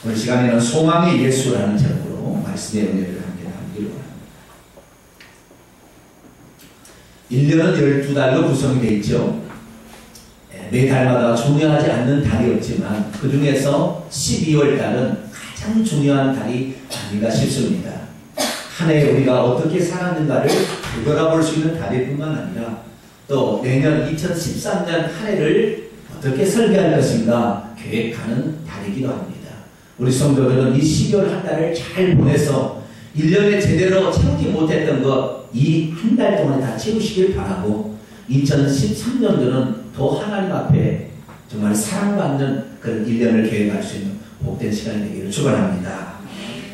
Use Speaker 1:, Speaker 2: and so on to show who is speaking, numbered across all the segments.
Speaker 1: 오늘 시간에는 소망의 예수라는 제목으로 말씀의 은혜를 함께 나누기로 합니다. 1년은 12달로 구성이 되어 있죠. 매 달마다 중요하지 않는 달이 없지만 그 중에서 12월 달은 가장 중요한 달이 아닌가 싶습니다. 한 해 우리가 어떻게 살았는가를 되돌아볼 수 있는 달일 뿐만 아니라 또 내년 2013년 한 해를 어떻게 설계할 것인가 계획하는 달이기도 합니다. 우리 성도들은 이 12월 한 달을 잘 보내서 1년에 제대로 채우지 못했던 것 이 한 달 동안 다 채우시길 바라고 2013년도는 더 하나님 앞에 정말 사랑받는 그런 1년을 계획할 수 있는 복된 시간이 되기를 축원합니다.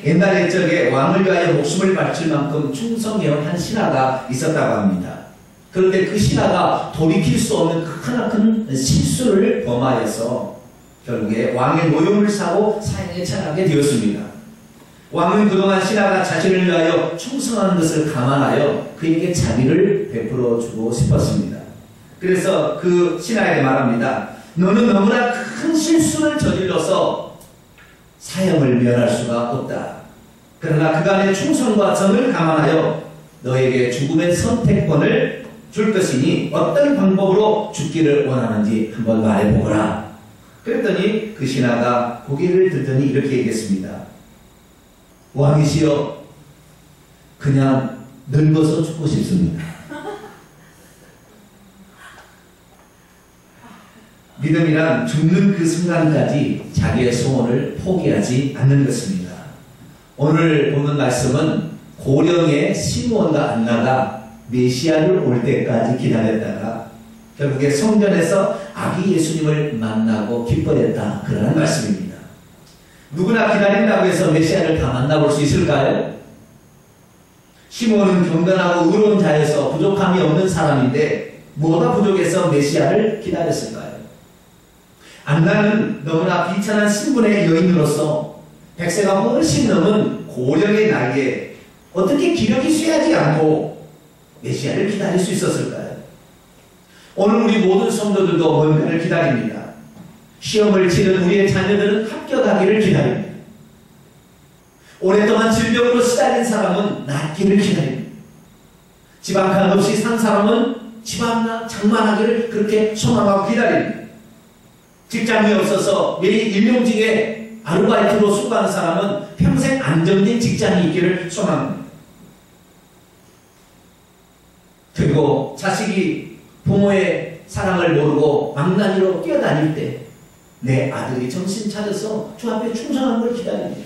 Speaker 1: 옛날 옛적에 왕을 위하여 목숨을 바칠 만큼 충성해온 한 신하가 있었다고 합니다. 그런데 그 신하가 돌이킬 수 없는 크나큰 실수를 범하여서 결국에 왕의 노용을 사고 사형에 처하게 되었습니다. 왕은 그동안 신하가 자신을 위하여 충성하는 것을 감안하여 그에게 자비를 베풀어 주고 싶었습니다. 그래서 그 신하에게 말합니다. 너는 너무나 큰 실수를 저질러서 사형을 면할 수가 없다. 그러나 그간의 충성과 정을 감안하여 너에게 죽음의 선택권을 줄 것이니 어떤 방법으로 죽기를 원하는지 한번 말해보거라. 그랬더니 그 신하가 고개를 들더니 이렇게 얘기했습니다. 왕이시여, 그냥 늙어서 죽고 싶습니다. 믿음이란 죽는 그 순간까지 자기의 소원을 포기하지 않는 것입니다. 오늘 보는 말씀은 고령의 시므온과 안나가 메시아를 올 때까지 기다렸다가 결국에 성전에서 아기 예수님을 만나고 기뻐했다. 그러는 말씀입니다. 누구나 기다린다고 해서 메시아를 다 만나볼 수 있을까요? 시므온은 경건하고 의로운 자여서 부족함이 없는 사람인데 뭐가 부족해서 메시아를 기다렸을까요? 안나는 너무나 비천한 신분의 여인으로서 100세가 훨씬 넘은 고령의 나이에 어떻게 기력이 쇠하지 않고 메시아를 기다릴 수 있었을까요? 오늘 우리 모든 성도들도 뭔가를 기다립니다. 시험을 치는 우리의 자녀들은 합격하기를 기다립니다. 오랫동안 질병으로 시달린 사람은 낫기를 기다립니다. 집 한 칸 없이 산 사람은 집 하나 장만하기를 그렇게 소망하고 기다립니다. 직장이 없어서 매일 일용직에 아르바이트로 수고하는 사람은 평생 안정된 직장이 있기를 소망합니다. 그리고 자식이 부모의 사랑을 모르고 망나니로 뛰어다닐 때 내 아들이 정신 차려서 주 앞에 충성하는 걸 기다립니다.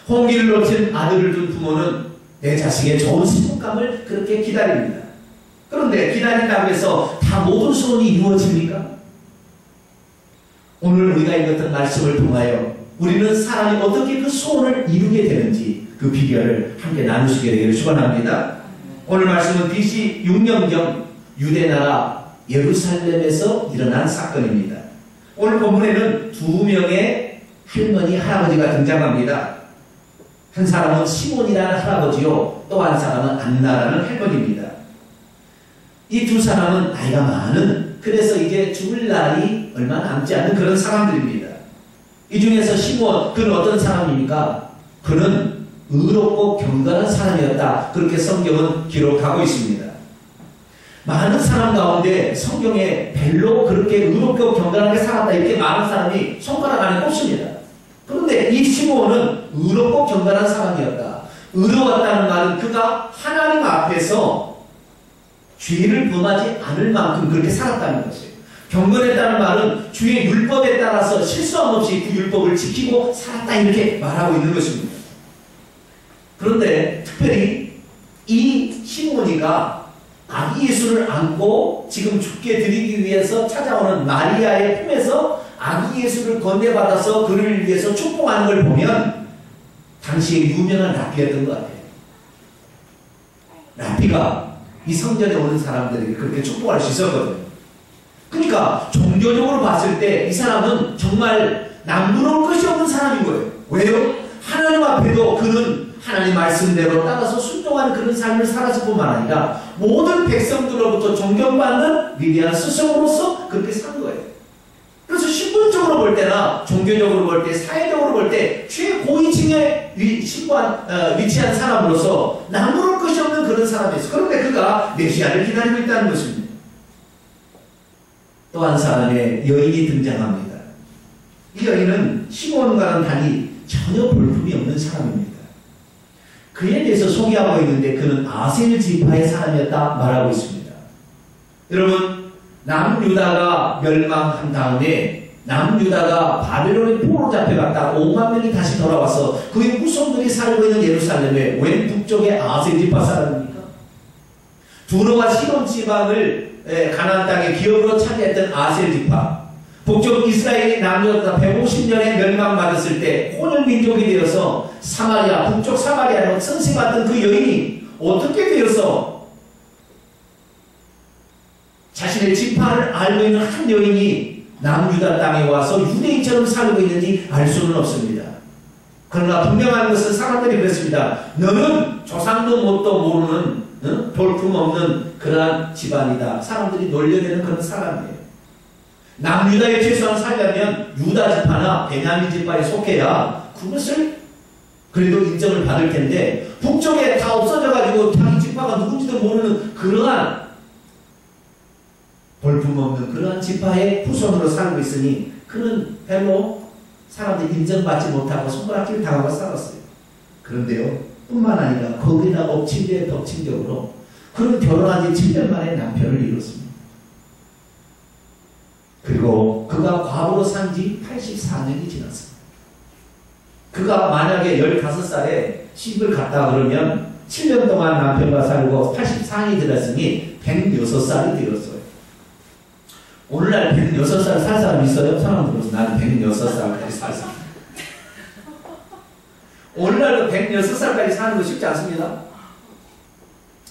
Speaker 1: 홍기를 놓친 아들을 둔 부모는 내 자식의 좋은幸福감을 그렇게 기다립니다. 그런데 기다린다고 해서 다 모든 소원이 이루어집니까? 오늘 우리가 읽었던 말씀을 통하여 우리는 사람이 어떻게 그 소원을 이루게 되는지 그 비결을 함께 나누시게 되기를 축원합니다. 오늘 말씀은 BC 6년경 유대나라 예루살렘에서 일어난 사건입니다. 오늘 본문에는 두 명의 할머니, 할아버지가 등장합니다. 한 사람은 시몬이라는 할아버지요, 또 한 사람은 안나라는 할머니입니다. 이 두 사람은 나이가 많은, 그래서 이제 죽을 날이 얼마 남지 않은 그런 사람들입니다. 이 중에서 시몬, 그는 어떤 사람입니까? 그는 의롭고 경건한 사람이었다. 그렇게 성경은 기록하고 있습니다. 많은 사람 가운데 성경에 별로 그렇게 의롭고 경건하게 살았다 이렇게 많은 사람이 손가락 안에 꼽습니다. 그런데 이 시몬은 의롭고 경건한 사람이었다. 의로웠다는 말은 그가 하나님 앞에서 죄를 범하지 않을 만큼 그렇게 살았다는 것이에요. 경건했다는 말은 주의 율법에 따라서 실수함 없이 그 율법을 지키고 살았다 이렇게 말하고 있는 것입니다. 그런데 특별히 이 시몬이가 아기 예수를 안고 지금 죽게 드리기 위해서 찾아오는 마리아의 품에서 아기 예수를 건네받아서 그를 위해서 축복하는 걸 보면 당시에 유명한 랍비였던 것 같아요. 랍비가 이 성전에 오는 사람들에게 그렇게 축복할 수 있었거든요. 그러니까 종교적으로 봤을 때 이 사람은 정말 남부러울 것이 없는 사람인 거예요. 왜요? 하나님 앞에도 그는 하나님 말씀대로 따라서 순종하는 그런 삶을 살았을 뿐만 아니라 모든 백성들로부터 존경받는 위대한 스승으로서 그렇게 산 거예요. 그래서 신분 신분적으로 볼 때나 종교적으로 볼 때, 사회적으로 볼 때 최고위층에 위치한 사람으로서 나무랄 것이 없는 그런 사람이었어요. 그런데 그가 메시아를 기다리고 있다는 것입니다. 또 한 사람의 여인이 등장합니다. 이 여인은 시몬과는 달리 전혀 볼품이 없는 사람입니다. 그에 대해서 소개하고 있는데 그는 아셀 지파의 사람이었다 말하고 있습니다. 여러분, 남유다가 멸망한 다음에 남유다가 바벨론의 포로로 잡혀갔다 5만 명이 다시 돌아와서 그의 후손들이 살고 있는 예루살렘의 왼 북쪽의 아셀 지파 사람입니까? 두로와 시돈 지방을 가나안 땅의 기업으로 차지했던 아셀 지파, 북쪽 이스라엘이 남유다 150년에 멸망받았을 때 혼혈민족이 되어서 사마리아, 북쪽 사마리아로 선생받던 그 여인이 어떻게 되어서 자신의 지파를 알고 있는 한 여인이 남유다 땅에 와서 유대인처럼 살고 있는지 알 수는 없습니다. 그러나 분명한 것은 사람들이 그랬습니다. 너는 조상도 뭣도 모르는 볼품없는 그러한 집안이다. 사람들이 놀려대는 그런 사람이에요. 남유다에 최소한 살려면 유다 지파나 베냐민 지파에 속해야 그것을 그래도 인정을 받을 텐데 북쪽에 다 없어져가지고 자기 지파가 누군지도 모르는 그러한 볼품없는 그러한 지파의 후손으로 살고 있으니 그는 별로 사람들이 인정받지 못하고 손가락질 당하고 살았어요. 그런데요, 뿐만 아니라 거기다 엎친 데 덮친 격으로 그는 결혼한 지 7년 만에 남편을 잃었습니다. 그리고 그가 과부로 산 지 84년이 지났습니다. 그가 만약에 15살에 시집을 갔다 그러면 7년 동안 남편과 살고 84년이 지났으니 106살이 되었어요. 오늘날 106살 살 사람 있어요? 사람 들어서 나는 106살까지 살았습니다. 오늘날도 106살까지 사는 거 쉽지 않습니다.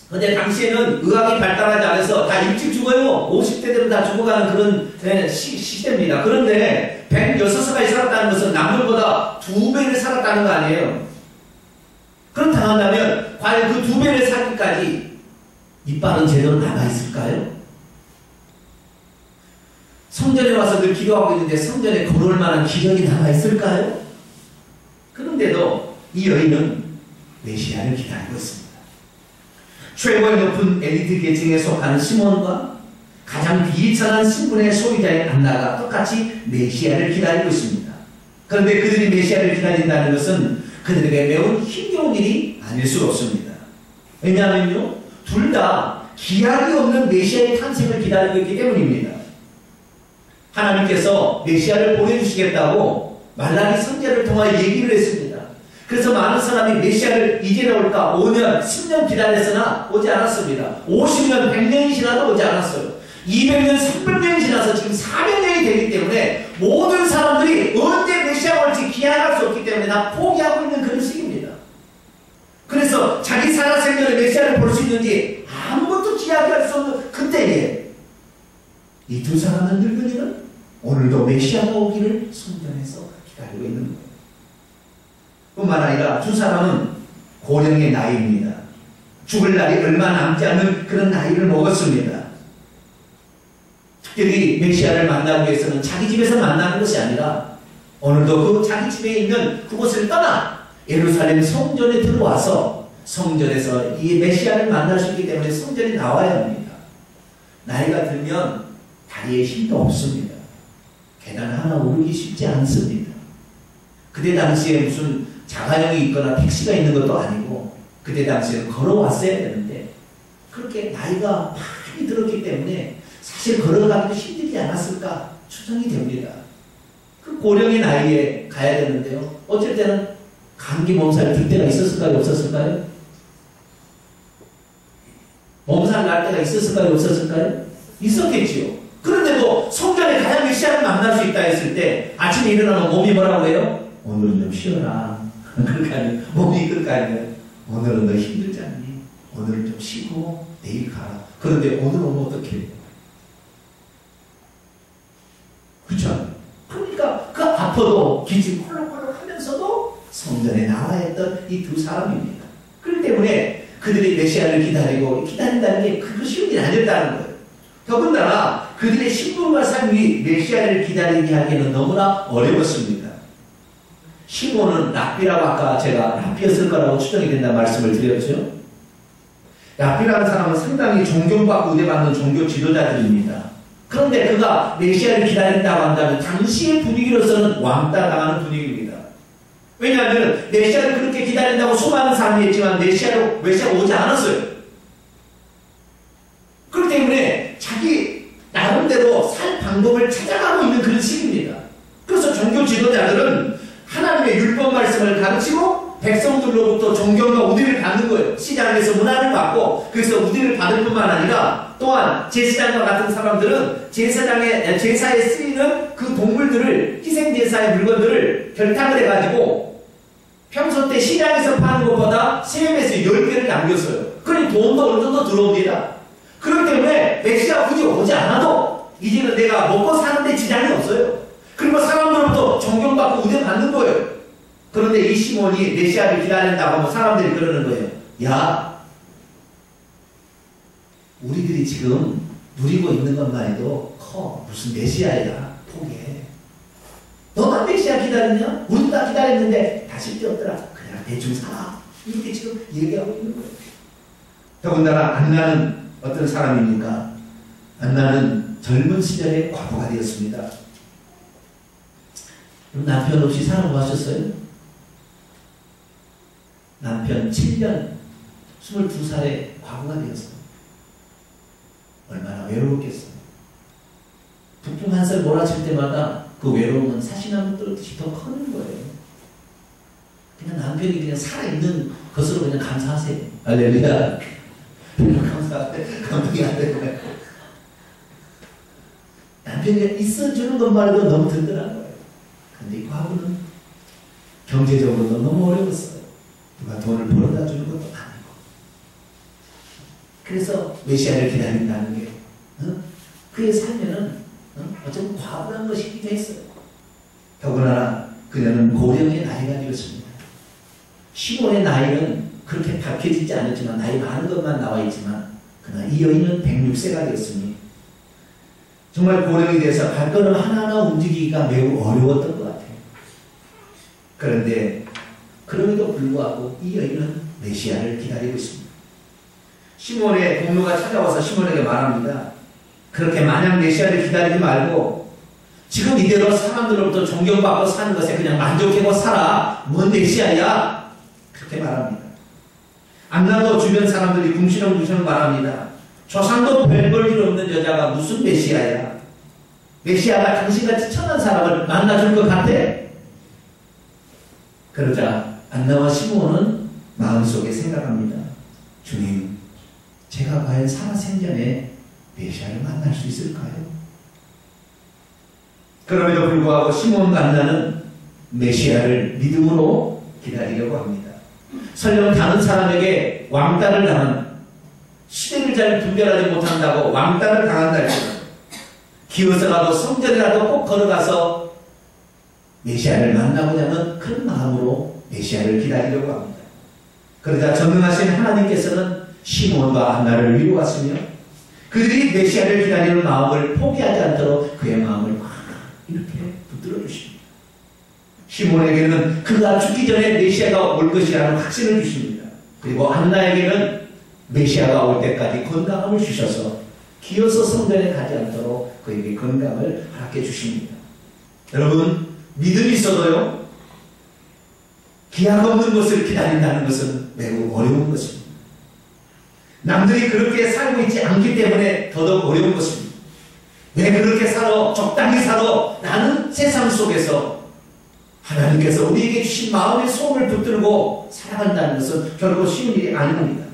Speaker 1: 근데 당시에는 의학이 발달하지 않아서 다 일찍 죽어요. 50대 되면 다 죽어가는 그런 시대입니다. 그런데 106살까지 살았다는 것은 남들보다 2배를 살았다는 거 아니에요. 그렇다 한다면 과연 그 2배를 살기까지 이빨은 제대로 남아있을까요? 성전에 와서 늘 기도하고 있는데 성전에 걸어올 만한 기력이 남아있을까요? 그런데도 이 여인은 메시아를 기다리고 있습니다. 최고의 높은 엘리트 계층에 속하는 시몬과 가장 비천한 신분의 소유자인 안나가 똑같이 메시아를 기다리고 있습니다. 그런데 그들이 메시아를 기다린다는 것은 그들에게 매우 힘겨운 일이 아닐 수 없습니다. 왜냐하면요, 둘 다 기약이 없는 메시아의 탄생을 기다리고 있기 때문입니다. 하나님께서 메시아를 보내주시겠다고 말라기 선지자를 통하여 얘기를 했습니다. 그래서 많은 사람이 메시아를 이제 나올까 5년, 10년 기다렸으나 오지 않았습니다. 50년, 100년이 지나도 오지 않았어요. 200년, 300년이 지나서 지금 400년이 되기 때문에 모든 사람들이 언제 메시아가 올지 기약할 수 없기 때문에 다 포기하고 있는 그런 시기입니다. 그래서 자기 살아생전에 메시아를 볼 수 있는지 아무것도 기약할 수 없는 그때에 이 두 사람은 늙은이는 오늘도 메시아가 오기를 성전에서 기다리고 있는 거예요. 뿐만 아니라 두 사람은 고령의 나이입니다. 죽을 날이 얼마 남지 않는 그런 나이를 먹었습니다. 특별히 메시아를 만나기 위해서는 자기 집에서 만나는 것이 아니라 오늘도 그 자기 집에 있는 그곳을 떠나 예루살렘 성전에 들어와서 성전에서 이 메시아를 만날 수 있기 때문에 성전에 나와야 합니다. 나이가 들면 다리에 힘도 없습니다. 계단 하나 오르기 쉽지 않습니다. 그때 당시에 무슨 자가용이 있거나 택시가 있는 것도 아니고 그때 당시에는 걸어왔어야 되는데 그렇게 나이가 많이 들었기 때문에 사실 걸어가기도 힘들지 않았을까 추정이 됩니다. 그 고령의 나이에 가야 되는데요. 어쩔 때는 감기 몸살이 들 때가 있었을까요? 없었을까요? 몸살 날 때가 있었을까요? 없었을까요? 있었겠지요. 그런데도 성전에 가야 메시아를 만날 수 있다 했을 때 아침에 일어나면 몸이 뭐라고 해요? 오늘은 좀 쉬어라. 그렇게 하면 몸이 그렇게 하면 오늘은 너 힘들지 않니? 오늘은 좀 쉬고 내일 가라. 그런데 오늘 오면 어떻게 해요? 그렇죠? 그러니까 그 아파도 기침 콜록콜록 하면서도 성전에 나와야 했던 이 두 사람입니다. 그렇기 때문에 그들이 메시아를 기다린다는 게 그거 쉬운 일이 아니었다는 거예요. 더군다나 그들의 신분과 삶이 메시아를 기다리게 하기에는 너무나 어려웠습니다. 시몬은 랍비라고 아까 제가 랍비였을 거라고 추정이 된다는 말씀을 드렸죠. 랍비라는 사람은 상당히 존경받고 우대받는 종교 지도자들입니다. 그런데 그가 메시아를 기다린다고 한다면 당시의 분위기로서는 왕따 당하는 분위기입니다. 왜냐하면 메시아를 그렇게 기다린다고 수많은 사람이 했지만 메시아가 오지 않았어요. 그렇기 때문에 자기 나름대로 살 방법을 찾아가고 있는 그런 시기입니다. 그래서 종교 지도자들은 하나님의 율법 말씀을 가르치고 백성들로부터 존경과 우대를 받는 거예요. 시장에서 문화를 받고 그래서 우대를 받을 뿐만 아니라 또한 제사장과 같은 사람들은 제사에 쓰이는 그 동물들을 희생제사의 물건들을 결탁을 해가지고 평소 때 시장에서 파는 것보다 세금에서 10배를 남겼어요. 그러니 돈도 어느 정도 들어옵니다. 그렇기 때문에 메시아가 굳이 오지 않아도 이제는 내가 먹고 사는데 지장이 없어요. 그리고 사람들로부터 존경받고 우대받는 거예요. 그런데 이 시몬이 메시아를 기다린다고 하면 사람들이 그러는 거예요. 야, 우리들이 지금 누리고 있는 것만 해도 커. 무슨 메시아야. 포기해. 너만 메시아 기다리냐? 우리도 다 기다렸는데 다시 뛰었더라. 그냥 대충 살아. 이렇게 지금 얘기하고 있는 거예요. 더군다나 안나는 어떤 사람입니까? 안나는 젊은 시절에 과부가 되었습니다. 남편 없이 살아보셨어요? 남편 7년 22살에 과부가 되었어요. 얼마나 외로웠겠어요. 북풍 한 살 몰아칠 때마다 그 외로움은 사시나무 떨듯이 더 커는 거예요. 그냥 남편이 그냥 살아있는 것으로 그냥 감사하세요. 할렐루야. 감사하세요. 감동이 안 되는 거예요. 남편이 있어주는 것만 해도 너무 든든한 거예요. 근데 이 과부는 경제적으로도 너무 어려웠어요. 누가 돈을 벌어다 주는 것도 아니고. 그래서 메시아를 기다린다는 게 그의 삶에는 어쩌면 과분한 것이기도 했어요. 더구나 그녀는 고령의 나이가 되었습니다. 시몬의 나이는 그렇게 밝혀지지 않았지만 나이 많은 것만 나와 있지만 그러나 이 여인은 106세가 되었으니 정말 고령이 돼서 발걸음 하나하나 움직이기가 매우 어려웠던 것 같아요. 그런데 그럼에도 불구하고 이 여인은 메시아를 기다리고 있습니다. 시몬의 동료가 찾아와서 시몬에게 말합니다. 그렇게 마냥 메시아를 기다리지 말고 지금 이대로 사람들로부터 존경받고 사는 것에 그냥 만족하고 살아. 뭔 메시아야? 그렇게 말합니다. 안나도 주변 사람들이 궁시렁궁시렁 말합니다. 조상도 별 볼 일 없는 여자가 무슨 메시아야? 메시아가 당신같이 천한 사람을 만나줄 것 같아? 그러자 안나와 시몬은 마음속에 생각합니다. 주님, 제가 과연 살아생전에 메시아를 만날 수 있을까요? 그럼에도 불구하고 시몬과 안나는 메시아를 믿음으로 기다리려고 합니다. 설령 다른 사람에게 왕따를 당한 시대를 잘 분별하지 못한다고 왕따를 당한다 할지라도 기어서라도 성전이라도 꼭 걸어가서 메시아를 만나고자 하는 큰 마음으로 메시아를 기다리려고 합니다. 그러자 전능하신 하나님께서는 시몬과 안나를 위로하시며 그들이 메시아를 기다리는 마음을 포기하지 않도록 그의 마음을 막 이렇게 붙들어 주십니다. 시몬에게는 그가 죽기 전에 메시아가 올 것이라는 확신을 주십니다. 그리고 안나에게는 메시아가 올 때까지 건강함을 주셔서 기어서 성전에 가지 않도록 그에게 건강을 허락해 주십니다. 여러분, 믿음이 있어도요, 기약 없는 것을 기다린다는 것은 매우 어려운 것입니다. 남들이 그렇게 살고 있지 않기 때문에 더더욱 어려운 것입니다. 왜 그렇게 살아? 적당히 살아? 나는 세상 속에서 하나님께서 우리에게 주신 마음의 소원을 붙들고 살아간다는 것은 결코 쉬운 일이 아닙니다.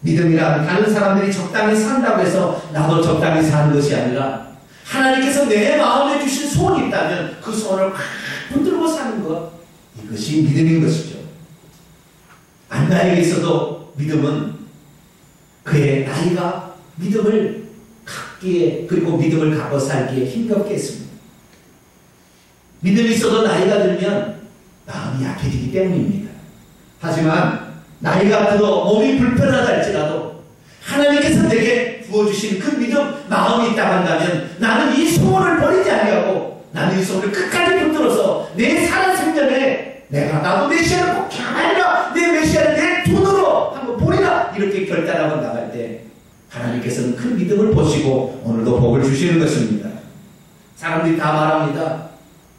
Speaker 1: 믿음이란 다른 사람들이 적당히 산다고 해서 나도 적당히 사는 것이 아니라 하나님께서 내 마음에 주신 소원이 있다면 그 소원을 막 붙들고 사는 것, 이것이 믿음인 것이죠. 안나에게 있어도 믿음은 그의 나이가 믿음을 갖기에 그리고 믿음을 갖고 살기에 힘겹게 했습니다. 믿음이 있어도 나이가 들면 마음이 약해지기 때문입니다. 하지만 나이가 들어 몸이 불편하다 할지라도 하나님께서 내게 부어주신 그 믿음, 마음이 있다고 한다면 나는 이 소원을 버리지 아니하고 나는 이 소원을 끝까지 붙들어서 내 살아생전에 나도 메시아를 꼭 향하리라, 내 메시아를 내 돈으로 한번 보리라, 이렇게 결단하고 나갈 때 하나님께서는 그 믿음을 보시고 오늘도 복을 주시는 것입니다. 사람들이 다 말합니다.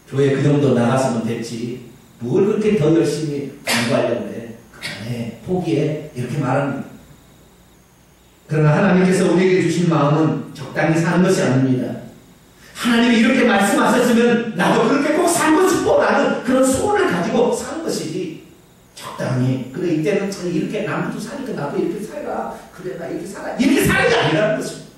Speaker 1: 교회 그 정도 나갔으면 됐지, 뭘 그렇게 더 열심히 공부하려고 해, 그만해, 포기해, 이렇게 말합니다. 그러나 하나님께서 우리에게 주신 마음은 적당히 사는 것이 아닙니다. 하나님이 이렇게 말씀하셨으면 나도 그렇게 꼭 살고 싶어 라는 그런 소원을 가지고 사는 것이지, 적당히 그래 이때는 이렇게 남도 사니까 나도 이렇게 살라, 그래 나 이렇게 살아, 이렇게 사는 게 아니라는 것입니다.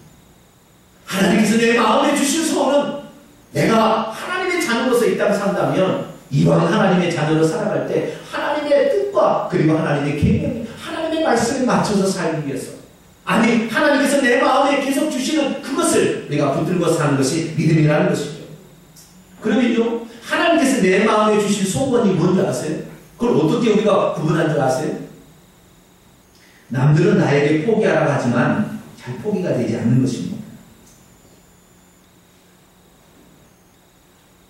Speaker 1: 하나님께서 내 마음에 주신 소원은 내가 하나님의 자녀로서 이 땅 산다면 이왕 하나님의 자녀로 살아갈 때 하나님의 뜻과 그리고 하나님의 계명, 하나님의 말씀에 맞춰서 살기 위해서, 아니 하나님께서 내 마음에 계속 주시는 그것을 내가 붙들고 사는 것이 믿음이라는 것이죠. 그러면요, 하나님께서 내 마음에 주신 소원이 뭔지 아세요? 그걸 어떻게 우리가 구분한 줄 아세요? 남들은 나에게 포기하라고 하지만 잘 포기가 되지 않는 것입니다.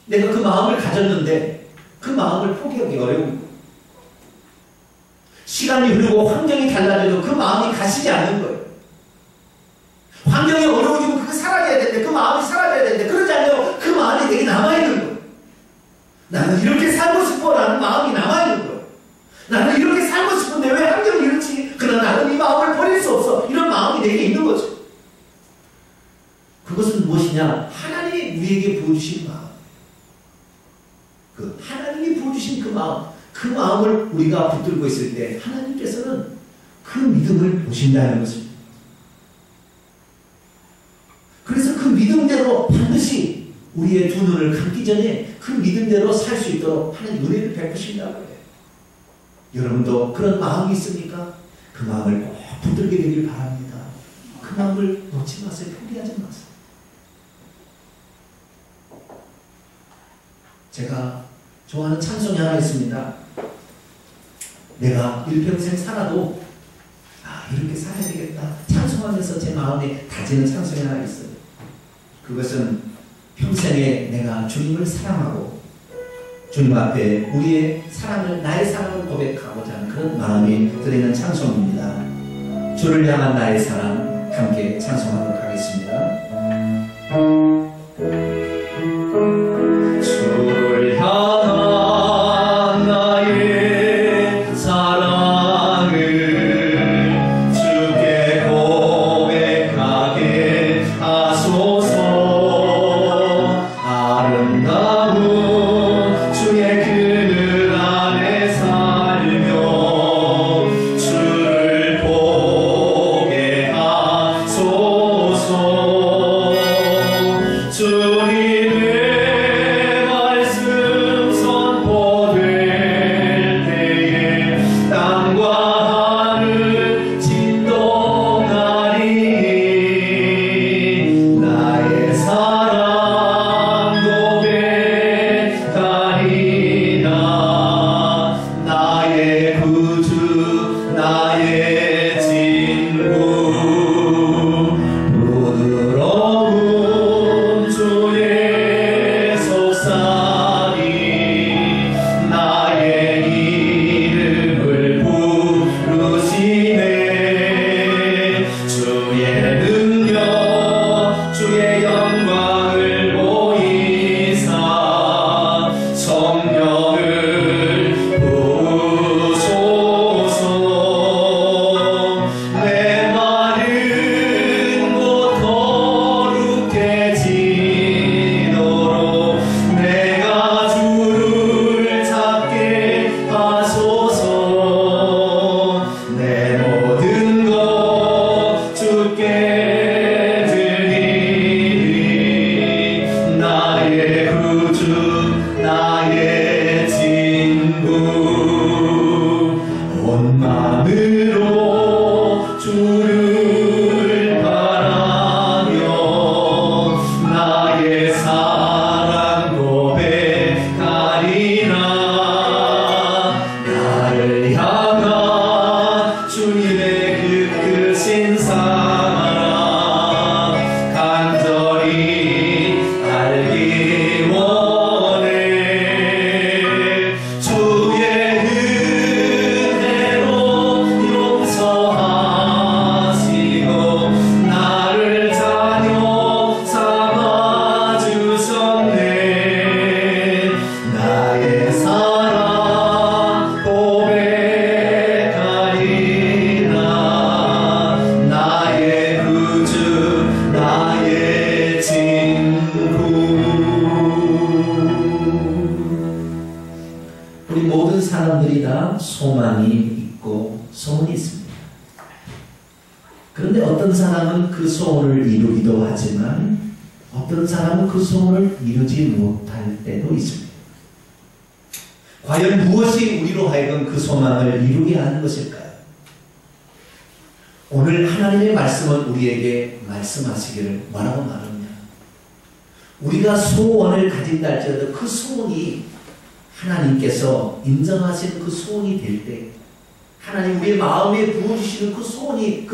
Speaker 1: 내가 그 마음을 가졌는데 그 마음을 포기하기 어려운 거예요. 시간이 흐르고 환경이 달라져도 그 마음이 가시지 않는 거예요. 환경이 어려워지면 그게 사라져야 되는데, 그 마음이 사라져야 되는데, 그러지 않으면 그 마음이 되게 남아있는 거예요. 나는 이렇게 살고 싶어 라는 마음이 남아있는 거예요. 나는 이렇게 살고 싶은데 왜 환경이 이렇지? 그러나 나는 이 마음을 버릴 수 없어. 이런 마음이 내게 있는 거죠. 그것은 무엇이냐? 하나님이 우리에게 부어주신 마음. 그 하나님이 부어주신 그 마음, 그 마음을 우리가 붙들고 있을 때 하나님께서는 그 믿음을 보신다는 것입니다. 그래서 그 믿음대로 반드시 우리의 두 눈을 감기 전에 그 믿음대로 살 수 있도록 하나님 은혜를 베푸신다고 해요. 여러분도 그런 마음이 있습니까? 그 마음을 꼭 붙들게 되길 바랍니다. 그 마음을 놓지 마세요. 포기하지 마세요. 제가 좋아하는 찬송이 하나 있습니다. 내가 일평생 살아도 이렇게 살아야 되겠다 찬송하면서 제 마음에 다지는 찬송이 하나 있어요. 그것은 평생에 내가 주님을 사랑하고 주님 앞에 우리의 사랑을, 나의 사랑을 고백하고자 하는 그런 마음이 들어있는 찬송입니다. 주를 향한 나의 사랑, 함께 찬송하도록 하겠습니다. 주를 향한 나의 사랑을 주께 고백하게 하소서. 아름다운 주의 그늘 안에 살며 주를 보게 하소서. 사랑 고백하리라. 나의 구주 나의 친구. 우리 모든 사람들이 다 소망이 있고 소원이 있습니다. 그런데 어떤 사람은 그 소원을 이루기도 하지만 어떤 사람은 그 소원을 이루지 못할 때도 있습니다. 과연 무엇이 우리로 하여금 그 소망을 이루게 하는 것일까요? 오늘 하나님의 말씀은 우리에게 말씀하시기를 뭐라고 말하느냐? 우리가 소원을 가진다 할지라도 그 소원이 하나님께서 인정하시는 그 소원이 될 때, 하나님 우리의 마음에 부어주시는 그 소원이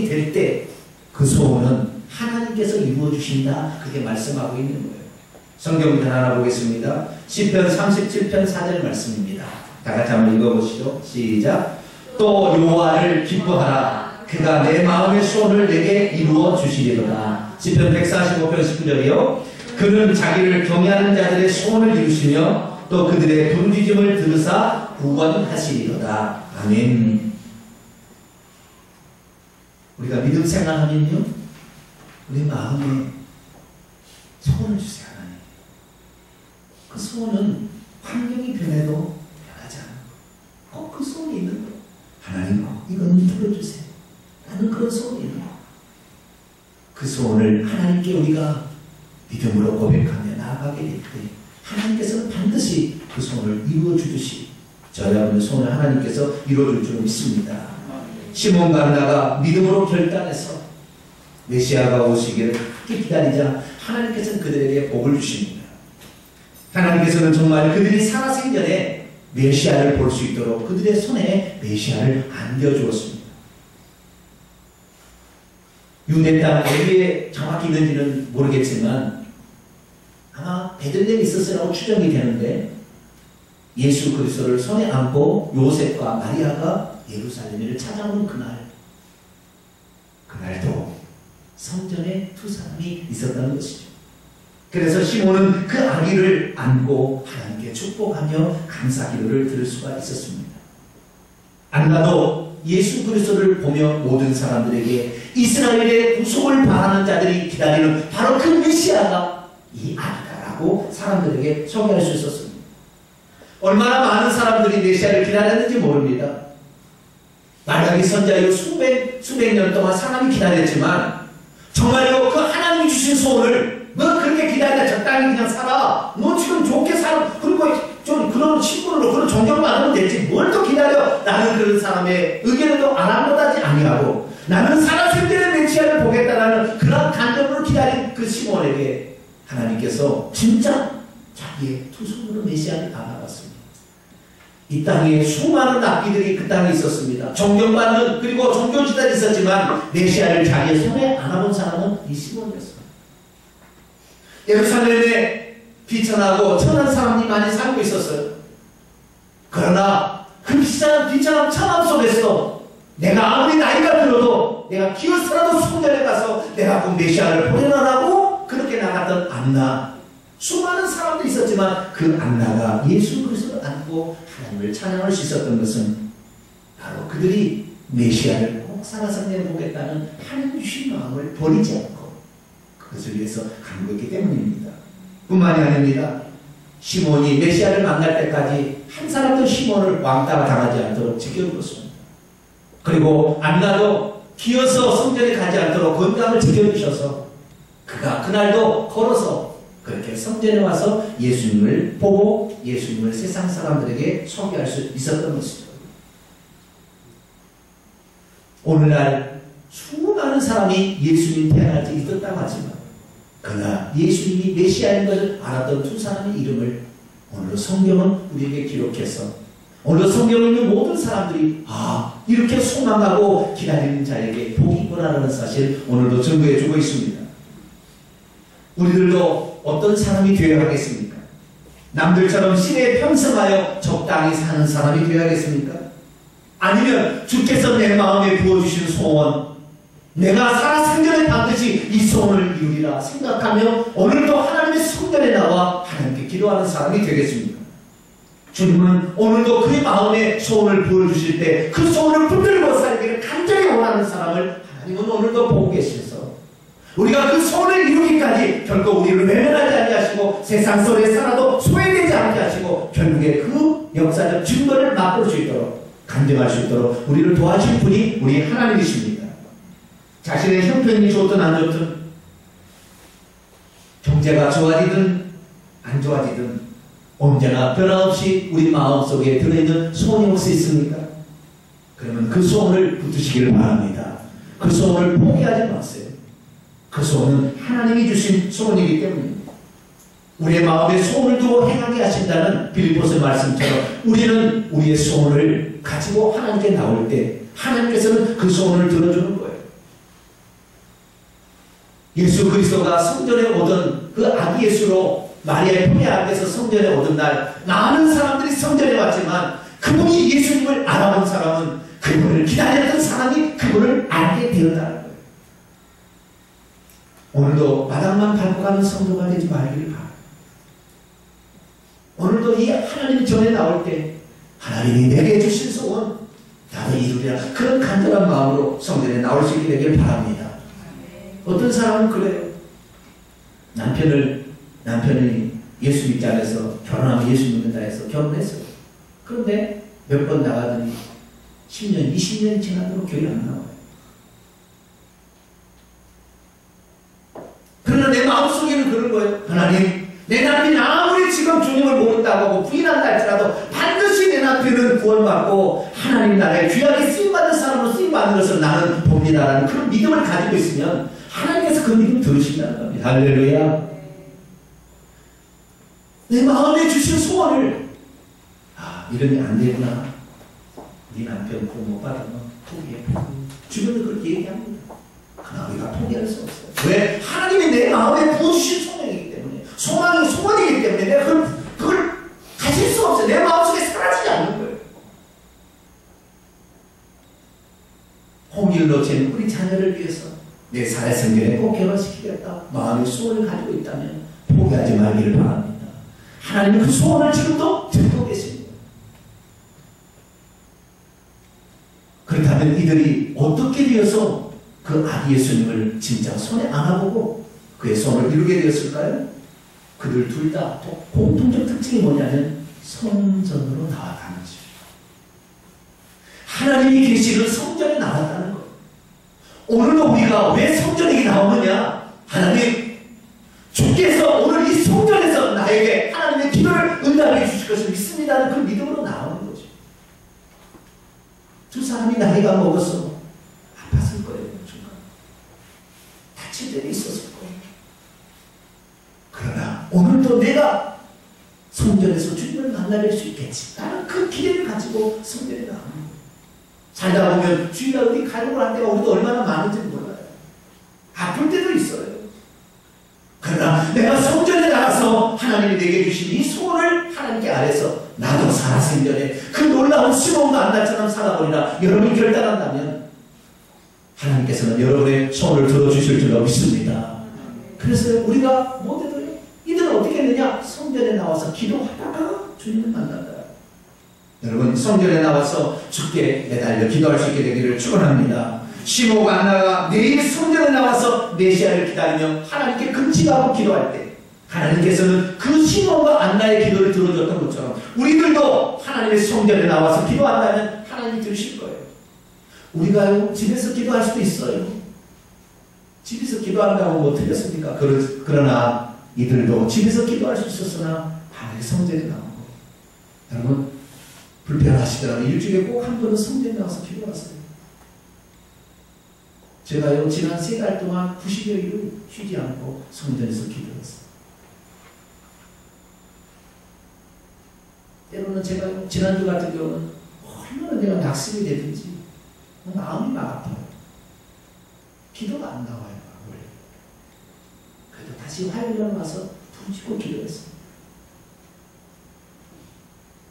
Speaker 1: 될 때, 그 소원은 하나님께서 이루어주신다. 그렇게 말씀하고 있는 거예요. 성경부터 하나 보겠습니다. 시편 37편 4절 말씀입니다. 다 같이 한번 읽어보시죠. 시작. 또 여호와를 기뻐하라. 그가 내 마음의 소원을 내게 이루어 주시리로다. 시편 145편 19절이요. 그는 자기를 경외하는 자들의 소원을 이루시며 또 그들의 부르짖음을 들으사 구원하시리로다. 아멘. 우리가 믿음 생활하면요, 우리 마음에 소원을 주세요. 하나님. 그 소원은 환경이 변해도 변하지 않는 거. 꼭 그 소원이 있는 거. 하나님, 이건 들어주세요. 나는 그런 소원이 있는 거. 그 소원을 하나님께 우리가 믿음으로 고백하며 나아가게 될 때 하나님께서는 반드시 그 소원을 이루어 주듯이 저 여러분의 소원을 하나님께서 이루어 줄 줄 믿습니다. 시몬과 안나가 믿음으로 결단해서 메시아가 오시기를 함께 기다리자 하나님께서는 그들에게 복을 주십니다. 하나님께서는 정말 그들이 살아생전에 메시아를 볼 수 있도록 그들의 손에 메시아를 안겨주었습니다. 유대 땅 어디에 정확히 있는지는 모르겠지만 아마 베들레헴에 있었으라고 추정이 되는데, 예수 그리스도를 손에 안고 요셉과 마리아가 예루살렘을 찾아온 그날도 성전에 두 사람이 있었다는 것이죠. 그래서 시몬은 그 아기를 안고 하나님께 축복하며 감사 기도를 들을 수가 있었습니다. 안나도 예수 그리스도를 보며 모든 사람들에게 이스라엘의 구속을 바라는 자들이 기다리는 바로 그 메시아가 이 아기다라고 사람들에게 소개할 수 있었습니다. 얼마나 많은 사람들이 메시아를 기다렸는지 모릅니다. 말라기 선지자로 수백 년 동안 사람이 기다렸지만 정말로 그 하나님이 주신 소원을 너 그렇게 기다려 적당히 그냥 살아. 너 지금 좋게 살아. 그리고 좀 그런 친구로 그런 존경받으면 되지. 뭘 또 기다려. 나는 그런 사람의 의견을 또 아랑곳하지 아니하고 나는 살아생전의 메시아를 보겠다라는 그런 간절으로 기다린 그 시몬에게 하나님께서 진짜 자기의 두 손으로 메시아를 알아봤습니다. 이 땅에 수많은 납비들이 그 땅에 있었습니다. 존경받는 그리고 종교지단이 있었지만 메시아를 자기의 손에 안아본 사람은 이 시몬이었습니다. 예루살렘에 비천하고 천한 사람이 많이 살고 있었어요. 그러나 그 비천한 천함 속에서 내가 아무리 나이가 들어도 내가 기어서라도 성전에 가서 내가 그 메시아를 보내라고 그렇게 나갔던 안나. 수많은 사람도 있었지만 그 안나가 예수 그리스도를 안고 하나님을 찬양할 수 있었던 것은 바로 그들이 메시아를 꼭 살아생전에 보겠다는 하나님 주신 마음을 버리지 않고 그것을 위해서 간 거기 때문입니다. 뿐만이 아닙니다. 시몬이 메시아를 만날 때까지 한 사람도 시몬을 왕따가 당하지 않도록 지켜주었습니다. 그리고 안나도 기어서 성전에 가지 않도록 건강을 지켜주셔서 그가 그날도 걸어서 그렇게 성전에 와서 예수님을 보고 예수님을 세상 사람들에게 소개할 수 있었던 것이죠. 오늘날 수많은 사람이 예수님 태어날 때 있었다고 하지만 그러나 예수님이 메시아인 것을 알았던 두 사람의 이름을 오늘도 성경은 우리에게 기록해서 오늘도 성경을 읽는 모든 사람들이 이렇게 소망하고 기다리는 자에게 복이 있구나라는 사실 오늘도 증거해 주고 있습니다. 우리들도 어떤 사람이 되어야 하겠습니까? 남들처럼 신에 편성하여 적당히 사는 사람이 되어야 하겠습니까? 아니면 주께서 내 마음에 부어주신 소원, 내가 살아생전에 반드시 이 소원을 이루리라 생각하며 오늘도 하나님의 성전에 나와 하나님께 기도하는 사람이 되겠습니까? 주님은 오늘도 그의 마음에 소원을 부어주실 때 그 소원을 붙들고 살기를 간절히 원하는 사람을 하나님은 오늘도 보고 계셔서 우리가 그 소원을 이루기까지 결코 우리를 외면하지 아니하시고 세상 속에 살아도 소외되지 않게 하시고 결국에 그 역사적 증거를 맛볼 수 있도록 간증할 수 있도록 우리를 도와줄 분이 우리 하나님이십니다. 자신의 형편이 좋든 안 좋든 경제가 좋아지든 안 좋아지든 언제나 변함없이 우리 마음속에 들어있는 소원이 혹시 있습니까? 그러면 그 소원을 붙드시기를 바랍니다. 그 소원을 포기하지 마세요. 그 소원은 하나님이 주신 소원이기 때문입니다. 우리의 마음에 소원을 두고 행하게 하신다는 빌립보서 말씀처럼 우리는 우리의 소원을 가지고 하나님께 나올 때 하나님께서는 그 소원을 들어주는 거예요. 예수 그리스도가 성전에 오던 그 아기 예수로 마리아의 품에 안겨서 성전에 오던 날 많은 사람들이 성전에 왔지만 그분이 예수님을 알아본 사람은 그분을 기다렸던 사람이 그분을 알게 되었다는 거예요. 오늘도 마당만 밟고 가는 성도가 되지 말기를 바랍니다. 오늘도 이 하나님 전에 나올 때 하나님이 내게 주신 소원 나도 이루리라 그런 간절한 마음으로 성전에 나올 수 있게 되길 바랍니다. 어떤 사람은 그래요. 남편이 예수 믿지 않아서 결혼하면 예수 믿는다 해서 결혼했어요. 그런데 몇 번 나가더니 10년, 20년 지나도록 교회 안 나와요. 그러나 내 마음속에는 그런 거예요. 하나님, 내 남편이 아무리 지금 주님을 모른다고 하고 부인한다 할지라도 반드시 내 남편은 구원받고 하나님 나라에 귀하게 쓰임받는 사람으로 쓰임받는 것을 나는 봅니다라는 그런 믿음을 가지고 있으면 하나님께서 그 믿음 들으신다는 겁니다. 할렐루야. 내 마음에 주신 소원을 이러면 안 되구나. 네 남편 구원 못 받으면 포기해. 주변은 그렇게 얘기합니다. 그러나 우리가 포기할 수 없어요. 왜? 하나님이 내 마음에 부어주신 소명이기 때문에 소원이기 때문에 내가 그걸 가질 수 없어요. 내 마음속에 사라지지 않는 거예요. 홍일로 잰 우리 자녀를 위해서 내 사회 성전에 꼭 결혼시키겠다 마음의 소원을 가지고 있다면 포기하지 말기를 바랍니다. 하나님은 그 소원을 지금도 듣고 계십니다. 그렇다면 이들이 어떻게 되어서 그 아기 예수님을 진짜 손에 안아보고 그의 소원을 이루게 되었을까요? 그들 둘 다 공통적 특징이 뭐냐면 성전으로 나왔다는 것입니다. 하나님이 계시는 성전에 나왔다는 거예요. 오늘도 우리가 왜 성전에 나오느냐? 하나님, 주께서 오늘 이 성전에서 나에게 하나님의 기도를 응답해 주실 것을 믿습니다는 그 믿음으로 나오는 거죠. 두 사람이 나이가 먹어서 아팠을 거예요. 다칠 때도 있었을 거예요. 그러나 오늘도 내가 성전에서 주님을 만나뵐 수 있겠지. 나는 그 기대를 가지고 성전에 나오는 거예요. 살다 보면 주일날 어디 가려고 할 때가 우리도 얼마나 많은지 몰라요. 아플 때도 있어요. 그러나 내가 성전에 나가서 하나님이 내게 주신 이 소원을 하나님께 아뢰서 나도 살아 생전에 그 놀라운 시몬과 안나처럼 살아보리라 여러분이 결단한다면 하나님께서는 여러분의 소원을 들어주실 줄로 믿습니다. 그래서 우리가 못해도요. 이들은 어떻게 했느냐? 성전에 나와서 기도하다가 주님을 만난다. 여러분 성전에 나와서 주께 매달려 기도할 수 있게 되기를 축원합니다. 시몬과 안나가 매일 성전에 나와서 메시아를 기다리며 하나님께 금식하고 기도할 때 하나님께서는 그 시몬과 안나의 기도를 들어줬던 것처럼 우리들도 하나님의 성전에 나와서 기도한다면 하나님이 들으실 거예요. 우리가요 집에서 기도할 수도 있어요. 집에서 기도한다고 뭐 틀렸습니까? 그러나 이들도 집에서 기도할 수 있었으나 하나님의 성전에 나온 거. 여러분 불편하시더라도 일주일에 꼭 한 번은 성전에 나와서 기도하세요. 제가요 지난 3달 동안 90여일을 쉬지 않고 성전에서 기도했어요. 때로는 제가 지난주 같은 경우는 얼마나 내가 낙심이 되든지 마음이 막 아파요. 기도가 안 나와요. 원래. 그래도 다시 화요일날 와서 부르짖고 기도했어요.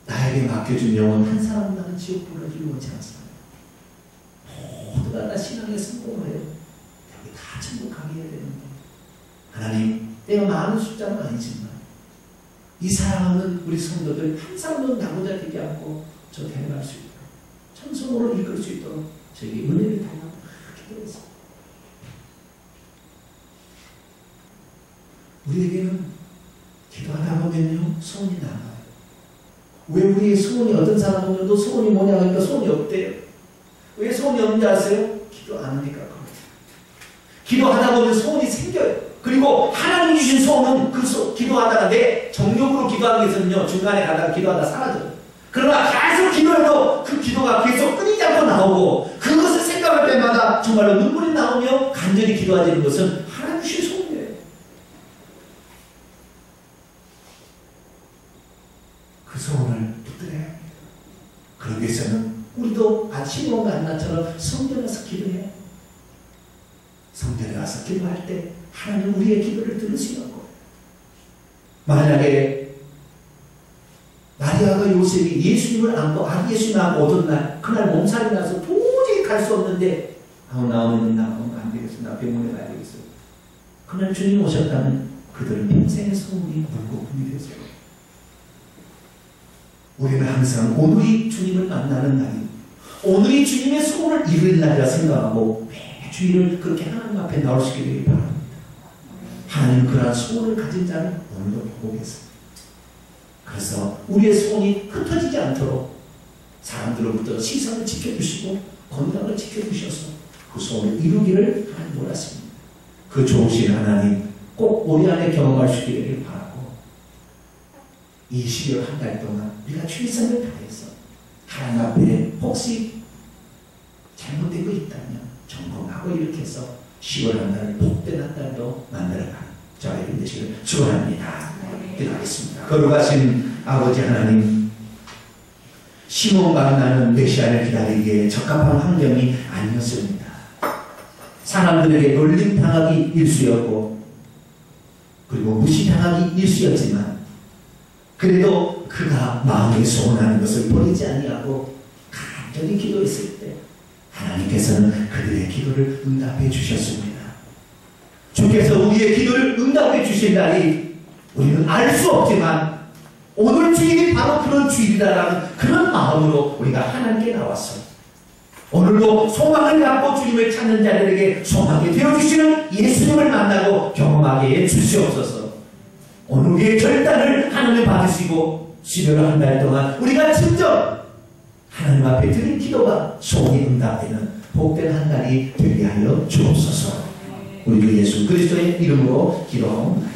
Speaker 1: 나에게 맡겨준 영혼 한 사람 나는 지옥 보내주기 원치 않습니다. 모두가 다 신앙에 성공을 해요. 우리 다 천국 가게 해야 되는데 하나님 내가 많은 숫자는 아니지만 이 사랑하는 우리 성도들 한 사람도 나보다 되지 않고 저 데려갈 수 있도록 천성으로 이끌 수 있도록 저에게 은혜를 달라고 기도했습니다. 우리에게는 기도하다 보면요 소원이 나와요. 왜 우리의 소원이 어떤 사람들도 소원이 뭐냐 하니까 소원이 없대요. 왜 소원이 없는지 아세요? 기도 안 하니까 그렇대요. 기도하다 보면 소원이 생겨요. 그리고 하나님 주신 소원은 기도하다가 내 정욕으로 기도하는 것은요 중간에 가다가 기도하다 사라져요. 그러나 계속 기도해도 그 기도가 계속 끊이지 않고 나오고 그것을 생각할 때마다 정말로 눈물이 나오며 간절히 기도하는 것은 하나님 주신 소원이에요. 그 소원을 붙들어야 합니다. 그러기 위해서는 우리도 시몬과 안나처럼 성전에 가서 기도해요. 성전에 가서 기도할 때 하나님 우리의 기도를 들으시는 거예요. 만약에 마리아가 요셉이 예수님을 안고 아기 예수님을 안고 오던 날 그날 몸살이 나서 도저히 갈 수 없는데 나오면 안 되겠어. 나 병원에 가야 되겠어. 그날 주님 오셨다면 그들은 평생의 소원이 물고품이 되었어요. 우리는 항상 오늘이 주님을 만나는 날이 오늘이 주님의 소원을 이룰 날이라 생각하고 매주일을 그렇게 하나님 앞에 나올 수 있게 되길 바랍니다. 하나님 그러한 소원을 가진 자를 오늘도 보고 계십니다. 그래서 우리의 소원이 흩어지지 않도록 사람들로부터 시선을 지켜주시고 건강을 지켜주셔서 그 소원을 이루기를 하나님 원하십니다. 그 좋으신 하나님 꼭 우리 안에 경험할 수 있게 되길 바라고 이 12월 한 달 동안 우리가 최선을 다해서 하나님 앞에 혹시 잘못된 거 있다면 점검하고 이렇게 해서 10월 한 달 복된 한 달도 만들어가는 저와 여러분 되시길 축원합니다. 기도하겠습니다. 거룩하신 아버지 하나님, 시몬과 나는 메시아를 기다리기에 적합한 환경이 아니었습니다. 사람들에게 놀림당하기 일쑤였고 그리고 무시당하기 일쑤였지만 그래도 그가 마음에 소원하는 것을 버리지 아니하고 간절히 기도했을 때 하나님께서는 그들의 기도를 응답해 주셨습니다. 주께서 우리의 기도를 응답해 주신 날이 우리는 알 수 없지만 오늘 주일이 바로 그런 주일이라는 그런 마음으로 우리가 하나님께 나왔어요. 오늘도 소망을 갖고 주님을 찾는 자들에게 소망이 되어주시는 예수님을 만나고 경험하게 해주시옵소서. 오늘 우리의 결단을 하나님 받으시고 12월 한 달 동안 우리가 진정 하나님 앞에 드린 기도가 소원이 응답되는 복된 한 달이 되게 하여 주옵소서. 우리 주 예수 그리스도의 이름으로 기도하옵나이다.